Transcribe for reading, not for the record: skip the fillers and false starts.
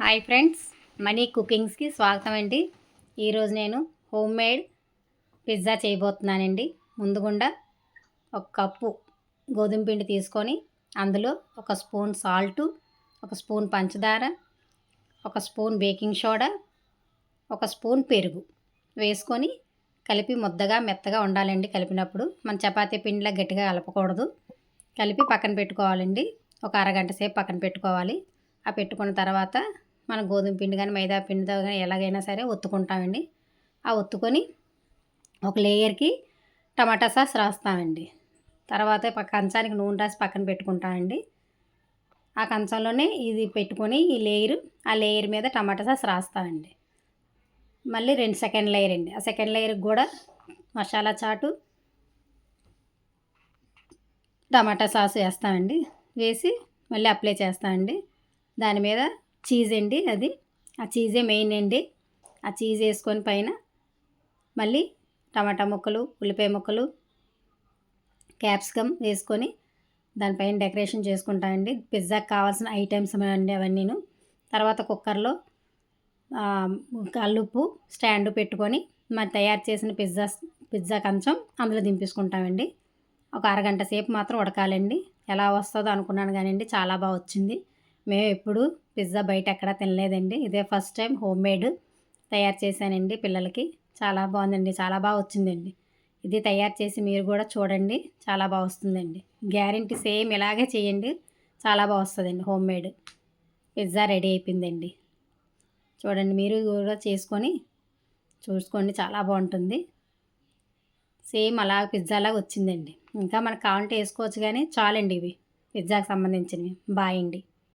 Hi friends, money కుకింగ్స్కి స్వాగతం అండి. ఈరోజు నేను హోమ్ మేడ్ పిజ్జా చేయబోతున్నానండి. ముందుగుండా ఒక కప్పు గోధుమ పిండి తీసుకొని అందులో ఒక స్పూన్ సాల్టు, ఒక స్పూన్ పంచదార, ఒక స్పూన్ బేకింగ్ సోడా, ఒక స్పూన్ పెరుగు వేసుకొని కలిపి ముద్దగా మెత్తగా ఉండాలండి. కలిపినప్పుడు మన చపాతీ పిండిలా గట్టిగా కలపకూడదు. కలిపి పక్కన పెట్టుకోవాలండి. ఒక అరగంట సేపు పక్కన పెట్టుకోవాలి. ఆ పెట్టుకున్న తర్వాత మనం గోధుమ పిండి కానీ మైదా పిండితో కానీ ఎలాగైనా సరే ఒత్తుకుంటామండి. ఆ ఒత్తుకొని ఒక లేయర్కి టమాటా సాస్ రాస్తామండి. తర్వాత కంచానికి నూనె రాసి పక్కన పెట్టుకుంటామండి. ఆ కంచంలోనే ఇది పెట్టుకొని ఆ లేయర్ మీద టమాటా సాస్ రాస్తామండి. మళ్ళీ సెకండ్ లేయర్ అండి. ఆ సెకండ్ లేయర్కి కూడా మసాలా చాటు, టమాటా సాస్ వేస్తామండి. వేసి మళ్ళీ అప్లై చేస్తామండి. దాని మీద చీజ్ అండి, ఆ చీజే మెయిన్ అండి. ఆ చీజ్ వేసుకొని పైన మళ్ళీ టమాటా ముక్కలు, ఉల్లిపాయ ముక్కలు, క్యాప్సికమ్ వేసుకొని దానిపైన డెకరేషన్ చేసుకుంటామండి. పిజ్జాకి కావాల్సిన ఐటమ్స్ అండి అవన్నీను. తర్వాత కుక్కర్లో కల్లుప్పు స్టాండ్ పెట్టుకొని మరి తయారు చేసిన పిజ్జా కంచం అందులో దింపేసుకుంటామండి. ఒక అరగంట సేపు మాత్రం ఉడకాలండి. ఎలా వస్తుందో అనుకున్నాను కానివ్వండి, చాలా బాగా వచ్చింది. మేము ఎప్పుడు పిజ్జా బయట ఎక్కడా తినలేదండి. ఇదే ఫస్ట్ టైం హోమ్ మేడ్ తయారు చేశానండి పిల్లలకి. చాలా బాగుందండి, చాలా బాగా వచ్చిందండి. ఇది తయారు చేసి మీరు కూడా చూడండి, చాలా బాగా వస్తుందండి. గ్యారెంటీ సేమ్ ఇలాగే చేయండి, చాలా బాగా వస్తుందండి. హోమ్ మేడ్ పిజ్జా రెడీ అయిపోయిందండి. చూడండి, మీరు కూడా చూసుకోండి, చాలా బాగుంటుంది. సేమ్ అలా పిజ్జాలాగా వచ్చిందండి. ఇంకా మనకు కావాలంటే వేసుకోవచ్చు, కానీ చాలండి ఇవి పిజ్జాకి సంబంధించినవి. బాయ్ అండి.